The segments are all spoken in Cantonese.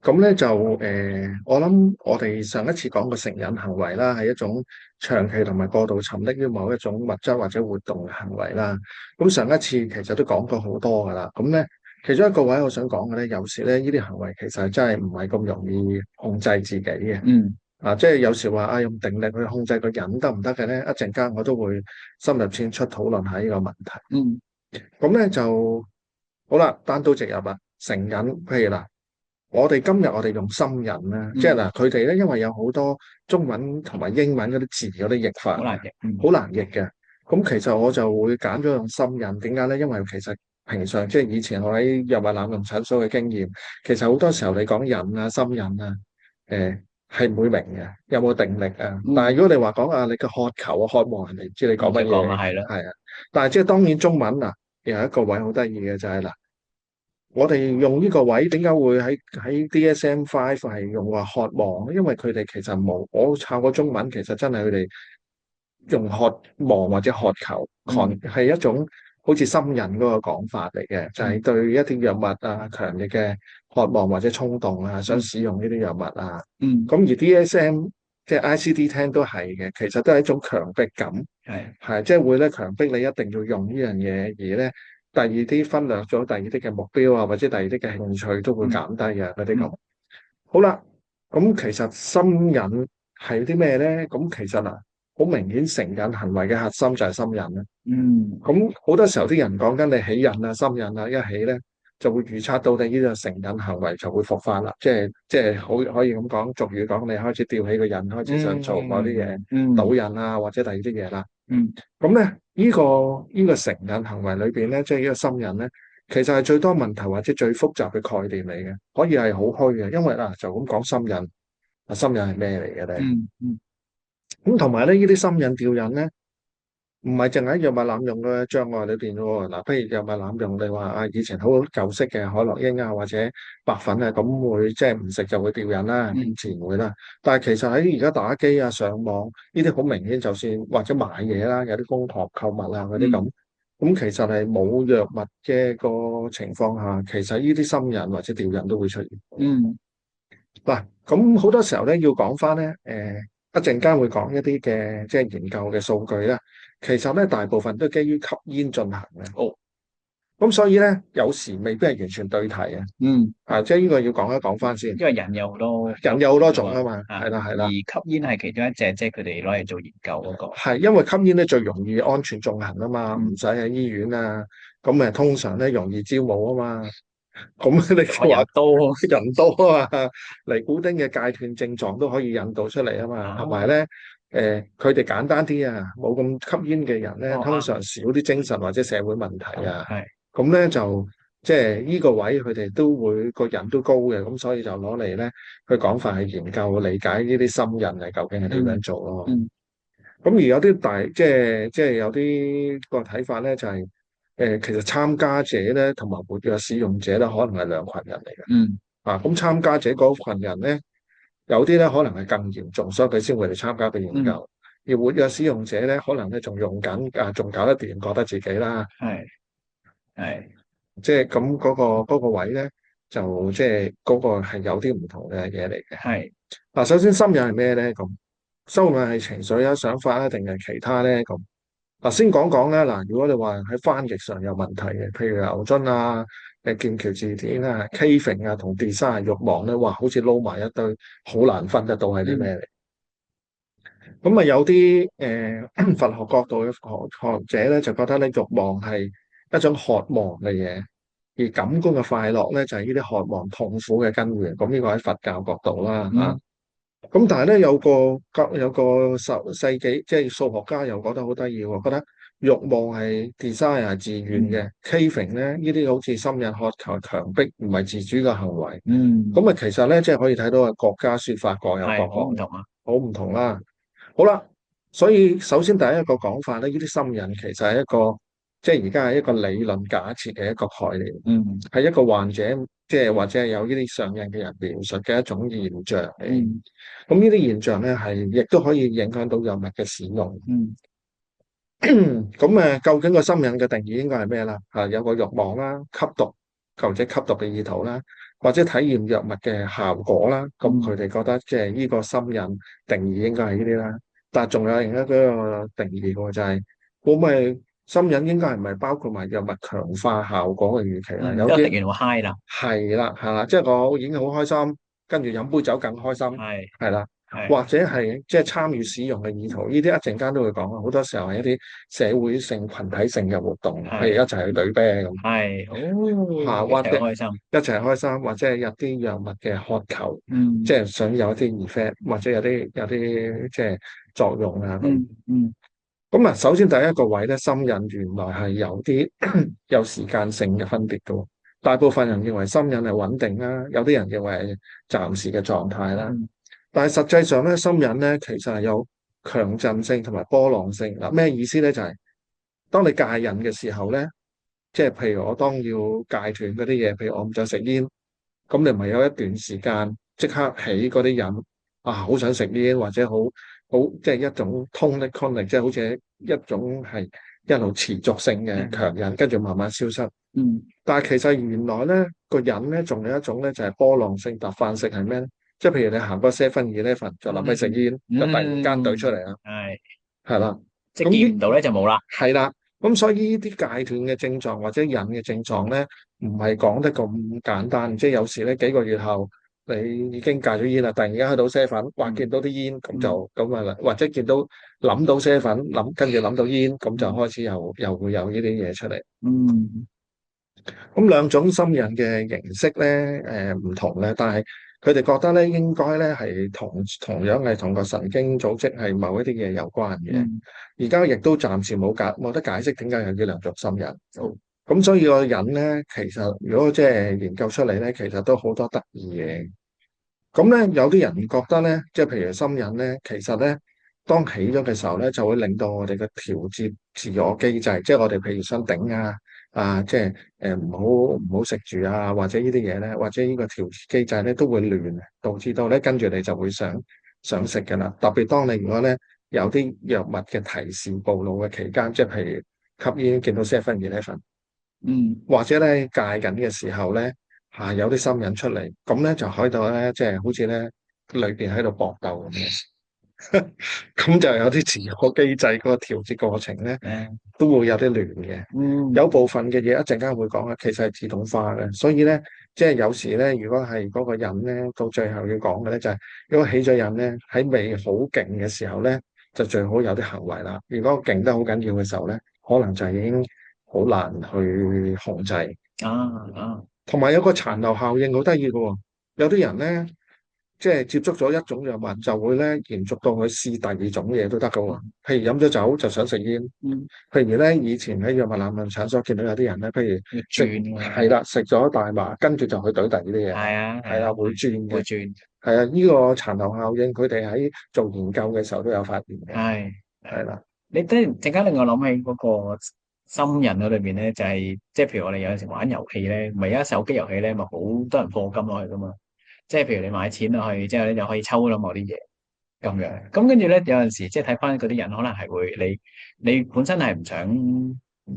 咁咧就我諗我哋上一次講過成癮行為啦，係一種長期同埋過度沉溺於某一種物質或者活動嘅行為啦。咁上一次其實都講過好多噶啦。咁咧其中一個位我想講嘅咧，有時咧呢啲行為其實真係唔係咁容易控制自己嘅。嗯即係有時話用定力去控制個人得唔得嘅咧？一陣間我都會深入淺出討論下呢個問題。嗯咁咧就好啦，單刀直入啦，成癮，譬如嗱。我哋用心癮啦，即係嗯，嗱，佢哋咧因為有好多中文同埋英文嗰啲字嗰啲譯法嘅，好難嘅。嗯好難譯嘅。咁其實我就會揀咗用心癮，點解咧？因為其實平常即係以前我喺藥物濫用診所嘅經驗，其實好多時候你講癮啊、心癮啊，係唔會明嘅，有冇定力啊？但係嗯，如果你話講你嘅渴求啊、渴望，人哋唔知你講乜就講嘢，啊，係啦。係啊。但係即係當然中文啊，有一個位好得意嘅就係嗱。我哋用呢個位點解會喺 DSM-5 係用話渴望？因為佢哋其實冇，我抄過中文，其實真係佢哋用渴望或者渴求，嗯係一種好似心癮嗰個講法嚟嘅，就係嗯對一啲藥物強烈嘅渴望或者衝動想嗯使用呢啲藥物啊。嗯，咁而 DSM 即係 ICD-10都係嘅，其實都係一種強迫感。係。係即係會咧強迫你一定要用呢樣嘢，而咧第二啲忽略咗第二啲嘅目標或者第二啲嘅興趣都會嗯減低嘅嗰啲咁。嗯好啦，咁其實心癮係啲咩咧？咁其實好明顯成癮行為嘅核心就係心癮啦。嗯，咁好多時候啲人講緊你起癮心癮一起咧就會預測到你呢個成癮行為就會復發啦。即係好可以咁講，俗語講你開始吊起個癮，開始想做某啲嘢，嗯嗯賭癮或者第二啲嘢啦。嗯咁咧，呢個成癮行為裏邊咧，即係呢個心癮咧，其實係最多問題或者最複雜嘅概念嚟嘅，可以係好虛嘅，因為就咁講心癮，心癮係咩嚟嘅咧？嗯嗯咁同埋咧，呢啲心癮吊癮咧，唔係淨喺藥物濫用嘅障礙裏邊嘅喎。嗱，譬如藥物濫用，你話以前好舊式嘅海洛因或者白粉咁會即係唔食就會吊癮啦，咁嗯自然會啦。但係其實喺而家打機上網呢啲好明顯，就算或者買嘢啦，有啲公堂購物嗰啲咁，嗯咁其實係冇藥物嘅個情況下，其實呢啲心癮或者吊癮都會出現。嗯嗱，咁好多時候咧要講翻咧，一陣間會講一啲嘅即係研究嘅數據啦。其實咧大部分都基於吸煙進行嘅，哦咁所以咧有時未必係完全對題嘅。嗯，即係呢個要講一講翻先。因為人有好多人有好多種啊啊嘛，係啦係而啦，吸煙係其中一隻，即係佢哋攞嚟做研究嗰個。係因為吸煙咧最容易安全進行啊嘛，唔嗯，使喺醫院啊，咁通常咧容易招募啊嘛。咁你我人話多人多啊嘛，尼古丁嘅戒斷症狀都可以引導出嚟啊嘛，同埋啊，咧，佢哋簡單啲冇咁吸煙嘅人咧，哦啱，通常少啲精神或者社會問題係咁咧就即係呢個位佢哋都會個人都高嘅，咁所以就攞嚟咧，佢講法係研究理解呢啲心癮係究竟係點樣嗯做咯。嗯咁而有啲即係有啲個睇法咧，就係其實參加者咧同埋活躍使用者咧，可能係兩群人嚟嘅。嗯咁參加者嗰群人咧，有啲咧可能係更嚴重，所以佢先會嚟參加嘅研嗯，究。而活躍使用者咧，可能咧仲用緊仲搞得掂，覺得自己啦，係係即係咁嗰個位咧，就即係嗰個係有啲唔同嘅嘢嚟嘅。係首先心癮係咩咧？咁心癮係情緒想法定係其他咧？咁先講講咧。嗱，如果你話喺翻譯上有問題嘅，譬如牛津劍橋字典craving 同 desire 慾望咧，哇，好似撈埋一堆，好難分得到係啲咩嗯嚟。咁有啲佛學角度嘅學者咧，就覺得咧慾望係一種渴望嘅嘢，而感官嘅快樂咧就係呢啲渴望痛苦嘅根源。咁呢個喺佛教角度啦嗯咁但係咧有個世紀即係數學家又覺得好得意喎，覺得慾望係 desire 係自願嗯嘅，craving 咧呢啲好似心癮渴求強迫唔係自主嘅行為。嗯，咁其實咧即係可以睇到國家說法各有各係好唔講，同啊。好唔同啦。好啦，所以首先第一個講法咧，呢啲心癮其實係一個即係而家係一個理論假設嘅一個概念，嗯係一個患者即係或者係有呢啲上癮嘅人描述嘅一種現象嚟。嗯咁呢啲現象咧係亦都可以影響到藥物嘅使用。嗯咁究竟個心癮嘅定義應該係咩啦？有個慾望啦，吸毒或者吸毒嘅意圖啦，或者體驗藥物嘅效果啦。咁佢嗯哋覺得即係呢個心癮定義應該係呢啲啦。但係仲有另一個定義喎，就係會唔會心癮應該係咪包括埋藥物強化效果嘅預期啦？嗯，有啲即係食完會 high 啦，係啦，係啦，即係我已經好開心，跟住飲杯酒更開心，係係啦，係或者係即係參與使用嘅意圖，呢啲一陣間都會講啊。好多時候係一啲社會性、群體性嘅活動，譬如一係齊去舉啤咁，係，哦，嚇，一或者齊好開心，一齊開心，或者係有啲藥物嘅渴求，即嗯係想有一啲 effect，或者有啲即係作用啊咁。嗯咁啊，首先第一個位咧，心癮原來係有啲有時間性嘅分別嘅喎。大部分人認為心癮係穩定啦，有啲人認為係暫時嘅狀態啦。嗯但係實際上咧，心癮咧其實係有強陣性同埋波浪性。嗱，咩意思咧？就係當你戒癮嘅時候咧，即係譬如我當要戒斷嗰啲嘢，譬如我唔再食煙，咁你咪有一段時間即刻起嗰啲癮啊，好想食煙或者好即係一種通力 connect，即係好似一種係一路持續性嘅嗯強癮，跟住慢慢消失。嗯但係其實原來咧個癮咧仲有一種咧就係波浪性突發性係咩咧？即係譬如你行過7-11就諗起食煙，就突然間對出嚟啦，係，係啦。即係咁呢見唔到咧就冇啦，係啦，咁所以呢啲戒斷嘅症狀或者癮嘅症狀咧，唔係講得咁簡單。即係有時咧幾個月後，你已經戒咗煙啦，突然間去到啡粉，或見嗯到啲煙，咁嗯就咁啊啦，或者見到諗到啡粉，跟住諗到煙，咁就嗯開始又會有呢啲嘢出嚟。嗯咁兩種心癮嘅形式咧，唔同咧，但係佢哋覺得咧應該咧係同樣係同個神經組織係某一啲嘢有關嘅。嗯而家亦都暫時冇得解釋點解有呢兩種心癮。好咁所以個人咧，其實如果即係研究出嚟咧，其實都好多得意嘢。咁咧有啲人覺得咧，即係譬如心癮咧，其實咧當起咗嘅時候咧，就會令到我哋嘅調節自我機制，即係我哋譬如想頂即係唔好食住啊，或者呢啲嘢咧，或者呢個調節機制咧都會亂，導致到咧跟住你就會想食㗎啦。特別當你如果咧有啲藥物嘅提示暴露嘅期間，即係譬如吸煙見到7-11，嗯或者咧戒緊嘅時候咧有啲心癮出嚟，咁咧就喺度咧即係好似咧裏邊喺度搏鬥咁樣。咁就有啲自我機制嗰個調節過程咧，誒都會有啲亂嘅。嗯有部分嘅嘢一陣間會講啊，其實係自動化嘅，所以咧，即係有時咧，如果係嗰個人咧，到最後要講嘅咧，就係如果起咗癮咧，喺未好勁嘅時候咧，就最好有啲行為啦。如果勁得好緊要嘅時候咧，可能就已經好難去控制。啊啊同埋有個殘留效應好得意嘅喎，有啲人咧。即係接觸咗一種藥物，就會咧延續到佢試第二種嘢都得㗎喎。譬如飲咗酒就想食煙，嗯，譬如咧以前喺藥物濫用診所見到有啲人咧，譬如要食轉喎，係啦，食咗大麻，跟住就去懟第二啲嘢，係啊係係啦，啊，會轉嘅，會轉，係啊，呢個殘留效應，佢哋喺做研究嘅時候都有發現嘅，係係。係啦，你突然陣間令我諗起嗰個心癮嗰裏邊咧，就係即係譬如我哋有陣時玩遊戲咧，唔係而家手機遊戲咧，咪好多人課金落去噶嘛。即係譬如你買錢落去之後咧，就可以抽到某啲嘢咁樣。咁跟住咧，有陣時即係睇翻嗰啲人，可能係會你本身係唔想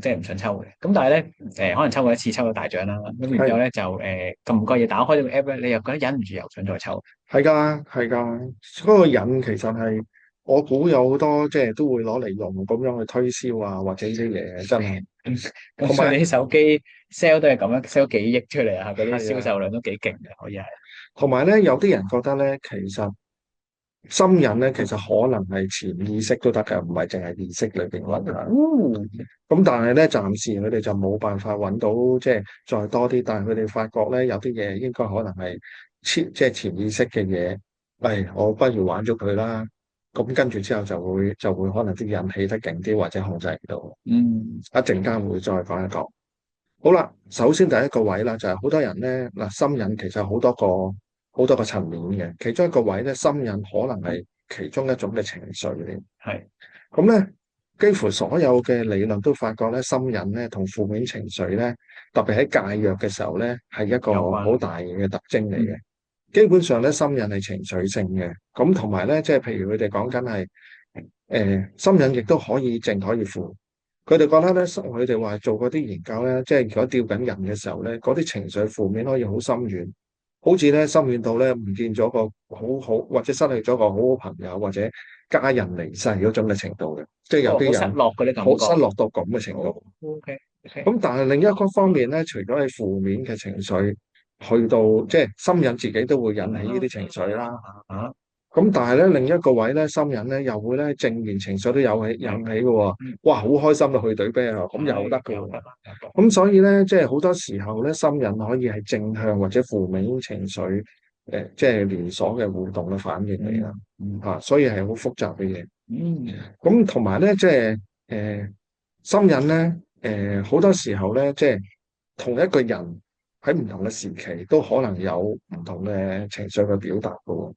即係唔想抽嘅。咁但係咧可能抽過一次抽到大獎啦。咁然之後係咧就撳個嘢打開咗個 app 咧，你又覺得忍唔住又想再抽。係㗎，係㗎，嗰個癮其實係我估有好多即係都會攞嚟用咁樣去推銷啊，或者呢啲嘢真係，咁同埋所以啲手機 sell 都係咁樣 sell 幾億出嚟啊！嗰啲銷係啊。售量都幾勁嘅，可以係。同埋咧，有啲人覺得咧，其實心癮咧，其實可能係潛意識都得㗎，唔係淨係意識裏邊揾㗎。哦，咁但係咧，暫時佢哋就冇辦法揾到，即係再多啲。但係佢哋發覺咧，有啲嘢應該可能係即係潛意識嘅嘢。我不如玩咗佢啦。咁跟住之後就會可能啲癮起得勁啲，或者控制唔到。嗯一陣間會再講一講。好啦，首先第一個位啦，就係好多人咧嗱，心癮其實好多個層面嘅，其中一個位咧，心癮可能係其中一種嘅情緒嚟。係咁咧，幾乎所有嘅理論都發覺咧，心癮咧同負面情緒咧，特別喺戒藥嘅時候咧，係一個有關。好大嘅特徵嚟嘅。嗯基本上咧，心癮係情緒性嘅，咁同埋咧，即係譬如佢哋講緊係心癮亦都可以正可以負。佢哋覺得咧，佢哋話做嗰啲研究咧，即係如果吊緊人嘅時候咧，嗰啲情緒負面可以好深遠，好似咧心軟到咧唔見咗個好好，或者失去咗個好好朋友，或者家人離世嗰種嘅程度嘅，即係有哦，好啲人失落嗰啲感好失覺。落到咁嘅程哦度。，OK OK。咁但係另一個方面咧，除咗係負面嘅情緒，去到即係心癮自己都會引起呢啲情緒啦。啊，咁但係咧另一個位咧，心癮咧又會咧正面情緒都有引起嘅喎。嗯，哇，好開心啊，去隊啤啊，咁又得嘅喎。有得啦，有得。咁所以咧，即係好多時候咧，心癮可以係正向或者負面情緒，即係連鎖嘅互動嘅反應嚟啦。嗯嗯所以係好複雜嘅嘢。嗯咁同埋咧，即係心癮咧，好多時候咧，即係同一個人喺唔同嘅時期都可能有唔同嘅情緒嘅表達嘅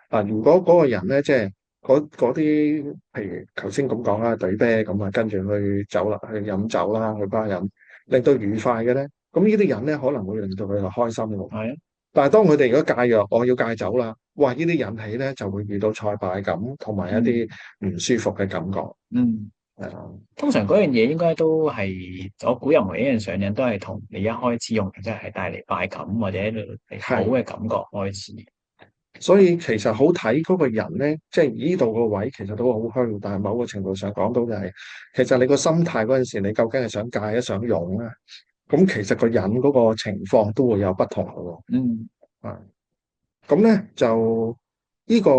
喎。如果嗰個人咧，即係嗰啲，譬如頭先咁講啦，對啤咁啊，跟住去酒啦，去飲酒啦，去巴飲，令到愉快嘅咧，咁呢啲人咧可能會令到佢開心嘅。係啊。但係當佢哋如果戒藥，我要戒酒啦，哇！呢啲引起咧就會遇到挫敗感同埋一嗯啲唔舒服嘅感覺。嗯。係啊，通常嗰樣嘢應該都係，我估任何一樣上癮都係同你一開始用即係帶嚟快感或者你好係，嘅感覺開始。所以其實好睇嗰個人咧，即係呢度個位其實都好虛，但係某個程度上講到就係，其實你個心態嗰陣時，你究竟係想戒啊，想用啊？咁其實個人嗰個情況都會有不同嘅喎。嗯啊，咁咧就呢個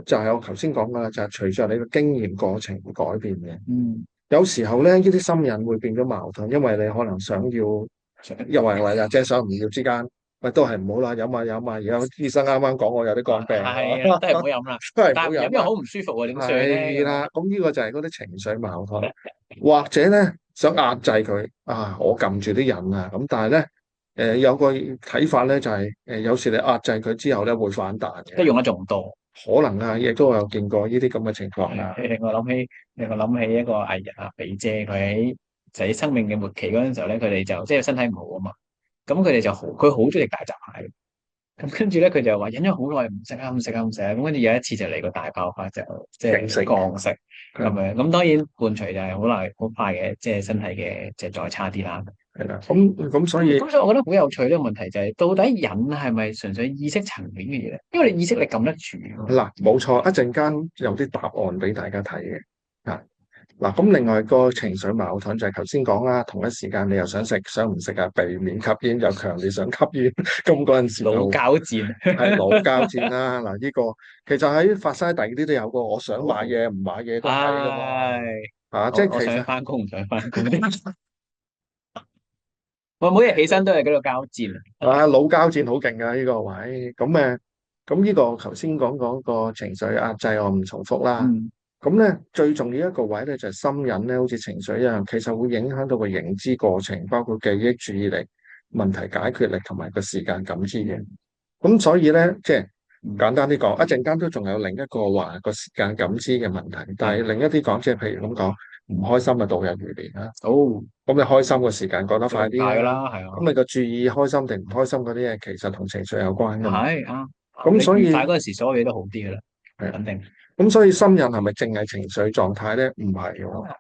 就係我頭先講噶啦，就係隨着你個經驗過程會改變嘅。嗯。有時候咧，呢啲心癮會變咗矛盾，因為你可能想要，又為即係想唔要之間，喂都係唔好啦，飲下飲下。而家醫生啱啱講我有啲肝病係啊，喎，都係唔好飲啦。都係唔但係唔飲好飲啦。又好唔舒服喎，點算咧？咁樣。係啦，咁呢個就係嗰啲情緒矛盾，或者咧想壓制佢啊，我撳住啲癮啊，咁但係咧，有個睇法咧就係、有時你壓制佢之後咧會反彈嘅，即係用得仲多。可能啊，亦都有見過呢啲咁嘅情況啊。令我諗起一個藝人啊，肥姐，佢喺就喺生命嘅末期嗰陣時候咧，佢哋就即係身體唔好啊嘛，咁佢哋就好，佢好中意食大閘蟹。咁跟住咧，佢就話忍咗好耐唔食啊，唔食啊，唔食啊。咁跟住有一次就嚟個大爆發，就即係勁食降食咁樣。咁當然伴隨就係好耐好快嘅，即係身體嘅即係再差啲啦。係啦，咁所以咁所以我覺得好有趣呢個問題就係，到底癮係咪純粹意識層面嘅嘢咧？因為你意識你撳得住㗎嘛。嗱，冇錯，一陣間有啲答案俾大家睇嘅。啊，嗱，咁另外個情緒矛盾就係頭先講啦，同一時間你又想食，想唔食啊？避免吸煙又強烈想吸煙，咁嗰陣時老就交戰。係老交戰啦。嗱，呢個其實喺發生喺第二啲都有個，我想買嘢唔買嘢都係噶嘛。唉，即係我其實想翻工唔想翻工，我每日起身都係嗰度交戰。老交戰好勁噶呢個位。咁呢個頭先講嗰個情緒壓制，我唔重複啦。嗯咁咧最重要一個位咧就係心癮咧，好似情緒一樣，其實會影響到個認知過程，包括記憶、注意力、問題解決力同埋個時間感知嘅。咁所以咧，即係簡單啲講，一陣間都仲有另一個話個時間感知嘅問題，但係另一啲講，即係譬如咁講，唔開心嘅度日如年啦。哦，咁你開心嘅時間過得快啲啦。大噶啦，係啊。咁你個注意開心定唔開心嗰啲嘢，其實同情緒有關噶嘛。係啊，你咁所以愉快嗰陣時，所有嘢都好啲噶啦，係肯定。咁所以心癮係咪淨係情緒狀態咧？唔係喎。